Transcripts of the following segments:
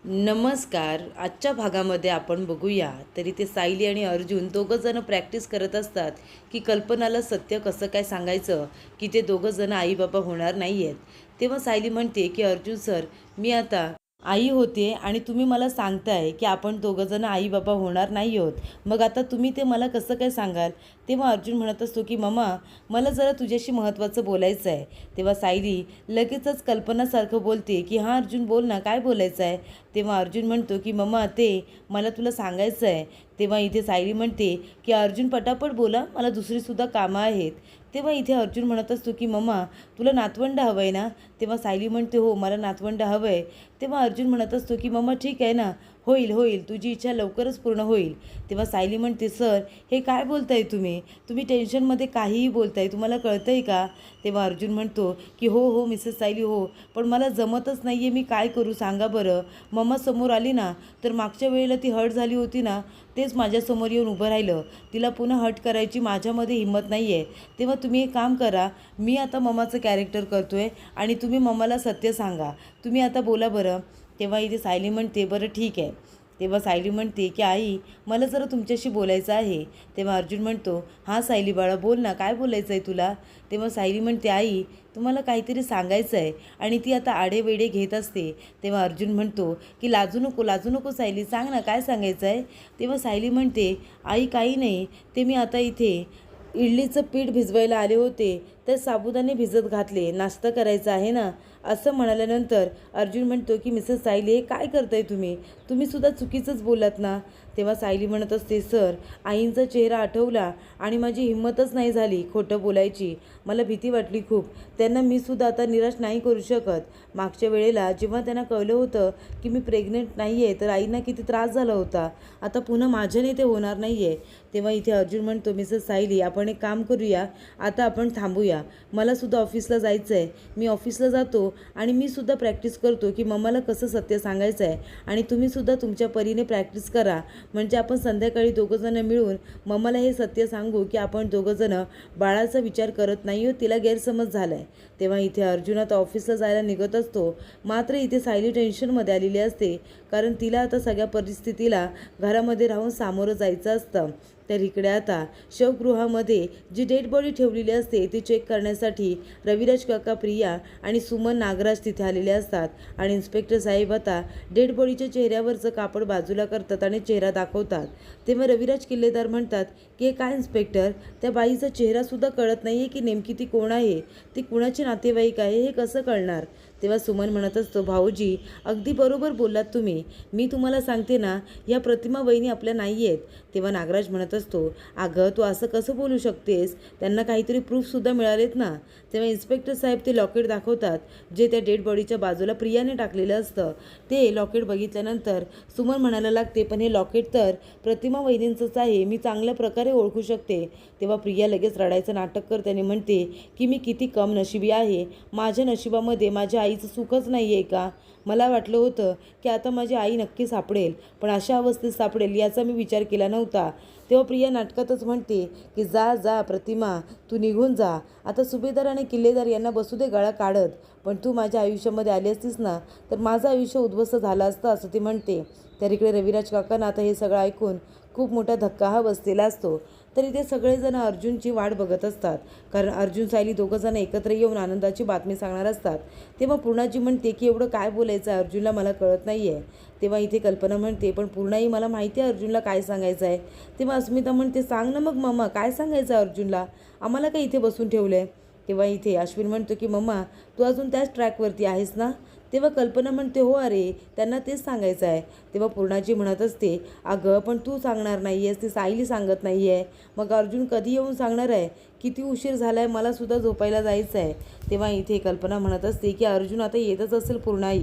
नमस्कार. आजच्या भागामध्ये आपण बघूया तरी ते सायली आणि अर्जुन दोघं जण प्रॅक्टिस करत असतात की कल्पनाला सत्य कसं काय सांगायचं की ते दोघं जण आई बाबा होणार नाही आहेत. तेव्हा सायली म्हणते की अर्जुन सर, मी आता आई होते आणि तुम्ही मला सांगताय की आपण दोघं जण आई बाबा होणार नाही आहोत, मग आता तुम्ही ते मला कसं काय सांगाल? तेव्हा अर्जुन म्हणत असतो की मम्मा, मला जरा तुझ्याशी महत्त्वाचं बोलायचं आहे. तेव्हा सायली लगेचच कल्पनासारखं बोलते की हां अर्जुन, बोल ना, काय बोलायचं आहे? तेव्हा अर्जुन म्हणतो की मम्मा, ते मला तुला सांगायचं आहे. तेव्हा इथे सायली म्हणते की अर्जुन पटापट बोला, मला दुसरीसुद्धा कामं आहेत. तेव्हा इथे अर्जुन म्हणत असतो की मम्मा, तुला नातवंड हवं आहे ना? तेव्हा सायली म्हणते हो, मला नातवंड हवं आहे. तेव्हा अर्जुन म्हणत असतो की मम्मा ठीक आहे ना, होईल होईल, तुझी इच्छा लवकरच पूर्ण होईल. तेव्हा सायली म्हणते सर, हे काय बोलताय तुम्ही? तुम्ही टेन्शनमध्ये काहीही बोलताय, तुम्हाला कळतं आहे का? तेव्हा अर्जुन म्हणतो की हो हो मिसेस सायली, हो, पण मला जमतच नाही आहे, मी काय करू सांगा बरं? मम्मा समोर आली ना, तर मागच्या वेळेला ती हर्ट झाली होती ना, तेच माझ्यासमोर येऊन उभं राहिलं. तिला पुन्हा हर्ट करायची माझ्यामध्ये हिंमत नाही आहे. तेव्हा तुम्ही एक काम करा, मी आता मम्माचं कॅरेक्टर करतो आहे आणि तुम्ही मम्माला सत्य सांगा. तुम्ही आता बोला बरं. तेव्हा इथे सायली म्हणते बरं ठीक आहे. तेव्हा सायली म्हणते की आई, मला जरा तुमच्याशी बोलायचं आहे. तेव्हा अर्जुन म्हणतो हां सायली बाळा, बोल ना, काय बोलायचं आहे तुला? तेव्हा सायली म्हणते आई, तुम्हाला काहीतरी सांगायचं आहे. आणि ती आता आडेवेडे घेत असते. तेव्हा अर्जुन म्हणतो की लाजू नको, लाजू नको सायली, सांग ना, काय सांगायचं आहे? तेव्हा सायली म्हणते आई काही नाही, ते मी आता इथे इडलीचं पीठ भिजवायला आले होते, तर साबुदाणे भिजत घातले, नाश्ता करायचा आहे ना, असं म्हणाल्यानंतर अर्जुन म्हणतो की मिसेस सायली, हे काय करताय तुम्ही? तुम्हीसुद्धा चुकीचंच बोललात ना. तेव्हा सायली म्हणत असते सर, आईंचा चेहरा आठवला आणि माझी हिंमतच नाही झाली खोटं बोलायची. मला भीती वाटली खूप. त्यांना मीसुद्धा आता निराश नाही करू शकत. मागच्या वेळेला जेव्हा त्यांना कळलं होतं की मी प्रेग्नेंट नाही आहे, तर आईंना किती त्रास झाला होता. आता पुन्हा माझ्याने ते होणार नाही आहे. तेव्हा इथे अर्जुन म्हणतो मिसेस सायली, आपण एक काम करूया, आता आपण थांबूया. मलासुद्धा ऑफिसला जायचं आहे. मी ऑफिसला जातो आणि मीसुद्धा प्रॅक्टिस करतो की मम्माला कसं सत्य सांगायचं आहे. आणि तुम्हीसुद्धा तुमच्या परीने प्रॅक्टिस करा, म्हणजे आपण संध्याकाळी दोघंजणं मिळून मम्माला हे सत्य सांगू की आपण दोघंजणं बाळाचा विचार करत नाही आहोत, तिला गैरसमज झाला आहे. तेव्हा इथे अर्जुन आता ऑफिसला जायला निघत असतो. मात्र इथे सायली टेन्शनमध्ये आलेली असते, कारण तिला आता सगळ्या परिस्थितीला घरामध्ये राहून सामोरं जायचं असतं. तर इकडे आता शवगृहामध्ये जी डेड बॉडी ठेवलेली असते ती चेक करण्यासाठी रविराज काका, प्रिया आणि सुमन नागराज तिथे आलेले असतात. आणि इन्स्पेक्टर साहेब आता डेड बॉडीच्या चेहऱ्यावरचं कापड बाजूला करतात आणि चेहरा दाखवतात. तेव्हा रविराज किल्लेदार म्हणतात की हे काय इन्स्पेक्टर, त्या बाईचा चेहरासुद्धा कळत नाही आहे की नेमकी ती कोण आहे, ती कुणाची नातेवाईक आहे, हे कसं कळणार? तेव्हा सुमन म्हणत असतो भाऊजी, अगदी बरोबर बोललात तुम्ही. मी तुम्हाला सांगते ना, ह्या प्रतिमा वहिनी आपल्या नाही आहेत. तेव्हा नागराज म्हणत असतो अगं तू असं कसं बोलू शकतेस, त्यांना काहीतरी प्रूफसुद्धा मिळालेत ना. तेव्हा इन्स्पेक्टर साहेब ते लॉकेट दाखवतात, जे त्या डेड बॉडीच्या बाजूला प्रियाने टाकलेलं असतं. ते लॉकेट बघितल्यानंतर सुमन म्हणायला लागते पण हे लॉकेट तर प्रतिमा वहिनींचंच आहे, मी चांगल्या प्रकारे ओळखू शकते. तेव्हा प्रिया लगेच रडायचं नाटक करते आणि म्हणते की मी किती कम नशिबी आहे, माझ्या नशिबामध्ये माझ्या आईचं सुखच नाही आहे का? मला वाटलं होतं की आता माझी आई नक्की सापडेल, पण अशा अवस्थेत सापडेल याचा मी विचार केला नव्हता. तेव्हा प्रिया नाटकातच म्हणते की जा जा प्रतिमा, तू निघून जा. आता सुभेदार आणि किल्लेदार यांना बसू दे गळा काढत, पण तू माझ्या आयुष्यामध्ये आली असतीस ना, तर माझं आयुष्य उद्ध्वस्त झालं असतं, असं ती म्हणते. तर इकडे रविराज काकांना आता हे सगळं ऐकून खूप मोठा धक्का हा बसलेला असतो. तर इथे सगळेजण अर्जुनची वाट बघत असतात, कारण अर्जुन सायली दोघंजण एकत्र येऊन आनंदाची बातमी सांगणार असतात. तेव्हा पूर्णाजी म्हणते की एवढं काय बोलायचं आहे अर्जुनला, मला कळत नाही आहे. तेव्हा इथे कल्पना म्हणते पण पूर्णाई, मला माहिती आहे अर्जुनला काय सांगायचं आहे. तेव्हा अस्मिता म्हणते सांग ना मग मम्मा, काय सांगायचं आहे अर्जुनला, आम्हाला काय इथे बसून ठेवलं आहे? तेव्हा इथे अश्विन म्हणतो की मम्मा, तू अजून त्याच ट्रॅकवरती आहेस ना. तेव्हा कल्पना म्हणते हो अरे, त्यांना तेच सांगायचं आहे. तेव्हा पूर्णाजी म्हणत असते अगं पण तू सांगणार नाही आहेस, ती सायली सांगत नाही आहे, मग अर्जुन कधी येऊन सांगणार आहे? किती उशीर झाला आहे, मलासुद्धा झोपायला जायचं आहे. तेव्हा इथे कल्पना म्हणत असते की अर्जुन आता येतच असेल पूर्णाई.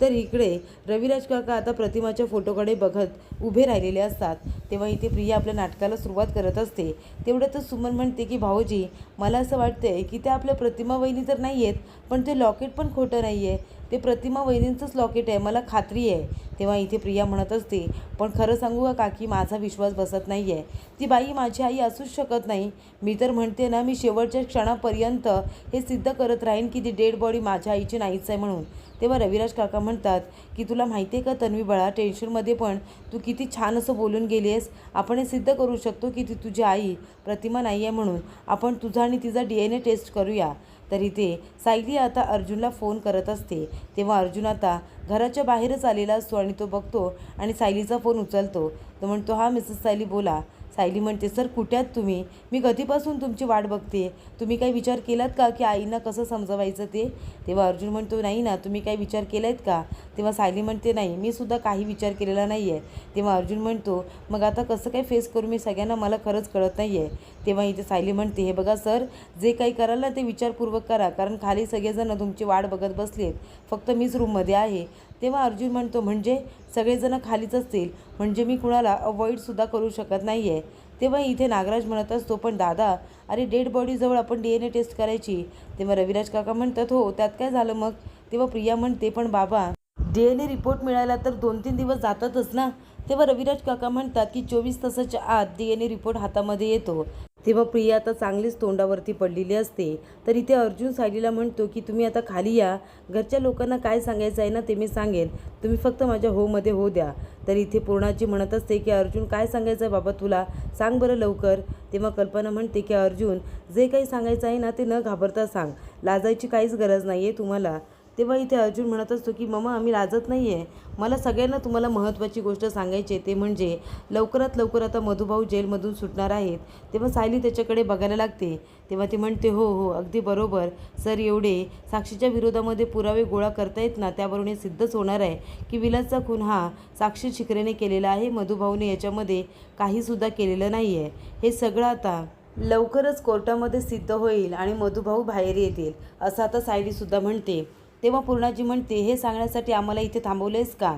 तर इकडे रविराज काका आता प्रतिमाच्या फोटोकडे बघत उभे राहिलेले असतात. तेव्हा इथे प्रिया आपल्या नाटकाला सुरुवात करत असते. तेवढ्यातच सुमन म्हणते की भाऊजी, मला असं वाटतंय की त्या आपल्या प्रतिमा वहिनी तर नाही आहेत, पण ते लॉकेट पण खोटं नाही आहे. ते प्रतिमा वहिनींचंच लॉकेट आहे, मला खात्री आहे. तेव्हा इथे प्रिया म्हणत असते, पण खरं सांगू का काकी, माझा विश्वास बसत नाही आहे. ती बाई माझी आई असूच शकत नाही. मी तर म्हणते ना, मी शेवटच्या क्षणापर्यंत हे सिद्ध करत राहीन की ती डेड बॉडी माझ्या आईची नाहीच आहे म्हणून. तेव्हा रविराज काका म्हणतात की तुला माहिती आहे का तन्वी बाळा, टेन्शनमध्ये पण तू किती छान असं बोलून गेली आहेस. आपण हे सिद्ध करू शकतो की ती तुझी आई प्रतिमा नाही आहे म्हणून. आपण तुझा आणि तिचा DNA टेस्ट करूया. तर इथे सायली आता अर्जुनला फोन करत असते. तेव्हा अर्जुन आता घराच्या बाहेरच आलेला असतो आणि तो बघतो आणि सायलीचा फोन उचलतो. तो म्हणतो, हा मिसेस सायली बोला. सायली म्हणते, सर कुठे आहात तुम्ही? मी कधीपासून तुमची वाट बघते. तुम्ही काही विचार केलात का की आईंना कसं समजवायचं ते? तेव्हा अर्जुन म्हणतो, नाही ना, तुम्ही काही विचार केला आहेत का? तेव्हा सायली म्हणते, नाही, मी सुद्धा काही विचार केलेला नाही आहे. तेव्हा अर्जुन म्हणतो, मग आता कसं काय फेस करू मी सगळ्यांना, मला खरंच कळत नाही आहे. तेव्हा इथे सायली म्हणते, हे बघा सर, जे काही कराल ना ते विचारपूर्वक करा, कारण खाली सगळेजण तुमची वाट बघत बसलेत, फक्त मीच रूममध्ये आहे. तेव्हा अर्जुन म्हणतो, म्हणजे सगळेजण खालीच असतील, म्हणजे मी कुणाला अवॉइडसुद्धा करू शकत नाही आहे. तेव्हा इथे नागराज म्हणत असतो, पण दादा, अरे डेड बॉडीजवळ आपण DNA टेस्ट करायची. तेव्हा रविराज काका म्हणतात, हो त्यात काय झालं मग? तेव्हा प्रिया म्हणते, पण बाबा, DNA रिपोर्ट मिळायला तर 2-3 दिवस जातातच ना. तेव्हा रविराज काका म्हणतात की 24 तासाच्या आत DNA रिपोर्ट हातामध्ये येतो. तेव्हा प्रिया आता चांगलीच तोंडावरती पडलेली असते. तर इथे अर्जुन सायलीला म्हणतो की तुम्ही आता खाली या, घरच्या लोकांना काय सांगायचं आहे ना ते मी सांगेन, तुम्ही फक्त माझ्या होमध्ये हो द्या. तर इथे पूर्णाजी म्हणत असते की अर्जुन, काय सांगायचं आहे बाबा तुला, सांग बरं लवकर. तेव्हा कल्पना म्हणते की अर्जुन, जे काही सांगायचं आहे ना ते न घाबरता सांग, लाजायची काहीच गरज नाही आहे तुम्हाला. तेव्हा इथे अर्जुन म्हणत असतो की मम्मा, आम्ही लाजत नाही आहे, मला सगळ्यांना तुम्हाला महत्त्वाची गोष्ट सांगायची आहे, ते म्हणजे लवकरात लवकर आता मधुभाऊ जेलमधून सुटणार आहेत. तेव्हा सायली त्याच्याकडे बघायला लागते. तेव्हा ती म्हणते, हो हो अगदी बरोबर सर, एवढे साक्षीच्या विरोधामध्ये पुरावे गोळा करतायत ना, त्यावरून हे सिद्धच होणार आहे की विलासचा खून हा साक्षी शिकरेने केलेला आहे, मधुभाऊने याच्यामध्ये काहीसुद्धा केलेलं नाही आहे. हे सगळं आता लवकरच कोर्टामध्ये सिद्ध होईल आणि मधुभाऊ बाहेर येतील, असं आता सायलीसुद्धा म्हणते. तेव्हा पूर्णाजी म्हणते, हे सांगण्यासाठी आम्हाला इथे थांबवलेस का?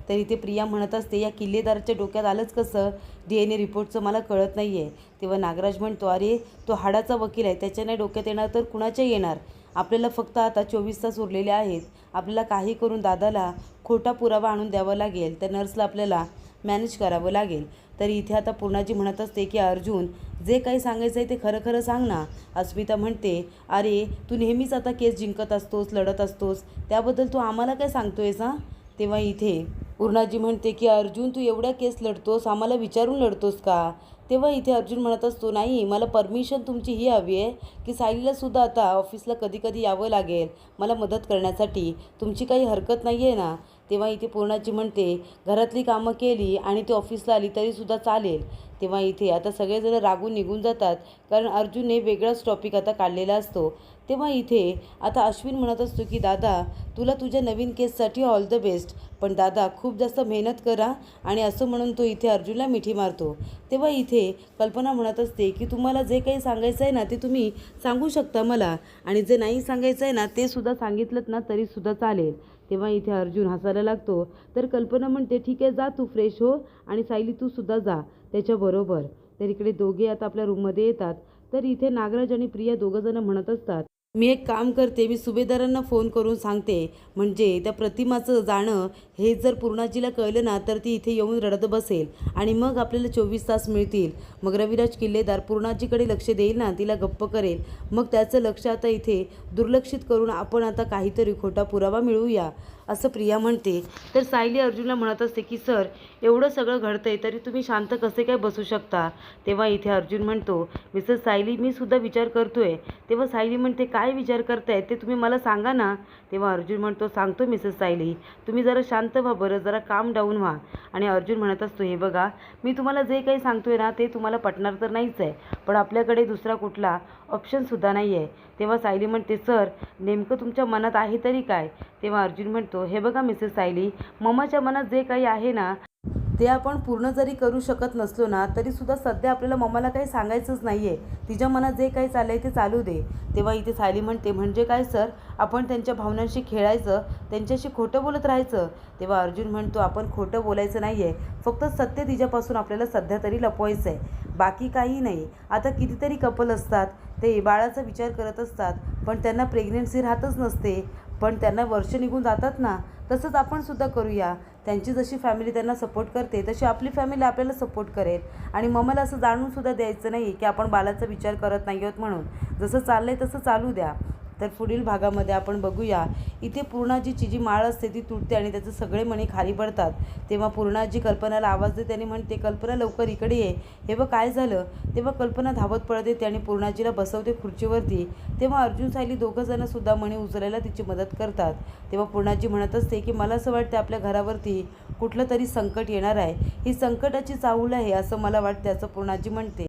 तर इथे प्रिया म्हणत असते, या किल्लेदाराच्या डोक्यात आलंच कसं DNA रिपोर्टचं, मला कळत नाही आहे. तेव्हा नागराज म्हणतो, अरे तो हाडाचा वकील आहे, त्याच्या नाही डोक्यात येणार तर कुणाच्या येणार? आपल्याला फक्त आता 24 तास उरलेले आहेत. आपल्याला काही करून दादाला खोटा पुरावा आणून द्यावा लागेल, तर नर्सला आपल्याला मॅनेज करावं लागेल. तर इथे आता पूर्णाजी म्हणत असते की अर्जुन, जे काही सांगायचं आहे ते खरं खरं सांग ना. अस्मिता म्हणते, अरे तू नेहमीच आता केस जिंकत असतोस, लढत असतोस, त्याबद्दल तू आम्हाला काय सांगतोयस हां? तेव्हा इथे पूर्णाजी म्हणते की अर्जुन, तू एवढ्या केस लढतोस, आम्हाला विचारून लढतोस का? तेव्हा इथे अर्जुन म्हणत असतो, नाही, मला परमिशन तुमची ही हवी आहे की सायलीलासुद्धा आता ऑफिसला कधी कधी यावं लागेल मला मदत करण्यासाठी, तुमची काही हरकत नाही आहे ना? तेव्हा इथे पूर्णाजी म्हणते, घरातली कामं केली आणि ती ऑफिसला आली तरीसुद्धा चालेल. तेव्हा इथे आता सगळेजण रागून निघून जातात, कारण अर्जुनने वेगळाच टॉपिक आता काढलेला असतो. तेव्हा इथे आता अश्विन म्हणत असतो की दादा, तुला तुझ्या नवीन केससाठी ऑल द बेस्ट, पण दादा खूप जास्त मेहनत करा, आणि असं म्हणून तो इथे अर्जुनला मिठी मारतो. तेव्हा इथे कल्पना म्हणत असते की तुम्हाला जे काही सांगायचं आहे ना ते तुम्ही सांगू शकता मला, आणि जे नाही सांगायचं आहे ना ते सुद्धा सांगितलं ना तरीसुद्धा चालेल. तेव्हा इथे अर्जुन हसायला लागतो. तर कल्पना म्हणते, ठीक आहे, जा तू फ्रेश हो, आणि सायली तू सुद्धा जा त्याच्याबरोबर. तर इकडे दोघे आता आपल्या रूममध्ये येतात. तर इथे नागराज आणि प्रिया दोघंजण म्हणत असतात, मी एक काम करते, मी सुभेदारांना फोन करून सांगते, म्हणजे त्या प्रतिमाचं जाणं हे जर पूर्णाजीला कळलं ना तर ती इथे येऊन रडत बसेल, आणि मग आपल्याला 24 तास मिळतील. मग रविराज किल्लेदार पूर्णाजीकडे लक्ष देईल ना, तिला गप्प करेल, मग त्याचं लक्ष आता इथे दुर्लक्षित करून आपण आता काहीतरी खोटा पुरावा मिळवूया, असं प्रिया म्हणते. तर सायली अर्जुनला म्हणत असते की सर, एवढं सगळं घडतंय तरी तुम्ही शांत कसे काय बसू शकता? तेव्हा इथे अर्जुन म्हणतो, मिसेस सायली, मी सुद्धा विचार करतोय. तेव्हा सायली म्हणते, काय विचार करताय ते तुम्ही मला सांगा ना. तेव्हा अर्जुन म्हणतो, सांगतो मिसेस सायली, तुम्ही जरा शांत व्हा बरं, जरा काम डाऊन व्हा. आणि अर्जुन म्हणत असतो, हे बघा, मी तुम्हाला जे काही सांगतोय ना ते तुम्हाला पटणार तर नाहीच आहे, पण आपल्याकडे दुसरा कुठला ऑप्शनसुद्धा नाही आहे. तेव्हा सायली म्हणते, सर नेमकं तुमच्या मनात आहे तरी काय? तेव्हा अर्जुन म्हणतो, हे बघा मिसेस सायली, मम्माच्या मनात जे काही आहे ना ते आपण पूर्ण जरी करू शकत नसलो ना तरीसुद्धा सध्या आपल्याला मम्माला काही सांगायचंच नाही आहे, तिच्या मनात जे काही चाललं आहे ते चालू दे. तेव्हा इथे सायली म्हणते, म्हणजे काय सर, आपण त्यांच्या भावनांशी खेळायचं, त्यांच्याशी खोटं बोलत राहायचं? तेव्हा अर्जुन म्हणतो, आपण खोटं बोलायचं नाही आहे, फक्त सत्य तिच्यापासून आपल्याला सध्या तरी लपवायचं आहे, बाकी काही नाही. आता कितीतरी कपल असतात, ते बाळाचा विचार करत असतात पण त्यांना प्रेग्नन्सी राहतच नसते, पण त्यांना वर्ष निघून जातात ना, तसंच आपण सुद्धा करूया. त्यांची जशी फॅमिली त्यांना सपोर्ट करते तशी आपली फॅमिली आपल्याला सपोर्ट करेल. आणि मम्माला असं जाणूनसुद्धा द्यायचं नाही की आपण बालाचा विचार करत नाही आहोत म्हणून. जसं चाललं आहे तसं चालू द्या. तर पुढील भागामध्ये आपण बघूया, इथे पूर्णाजीची जी माळ असते ती तुटते आणि त्याचे सगळे मणी खाली पडतात. तेव्हा पूर्णाजी कल्पनाला आवाज देते आणि म्हणते, कल्पना लवकर इकडे ये. हे बघ काय झालं. तेव्हा कल्पना धावत पळत येते आणि पूर्णाजीला बसवते खुर्चीवरती. तेव्हा अर्जुन सायली दोघंजणंसुद्धा मणी उचलायला तिची मदत करतात. तेव्हा पूर्णाजी म्हणत असते की मला असं वाटतं आपल्या घरावरती कुठलं तरी संकट येणार आहे. ही संकटाची चाहूल आहे असं मला वाटतं, असं पूर्णाजी म्हणते.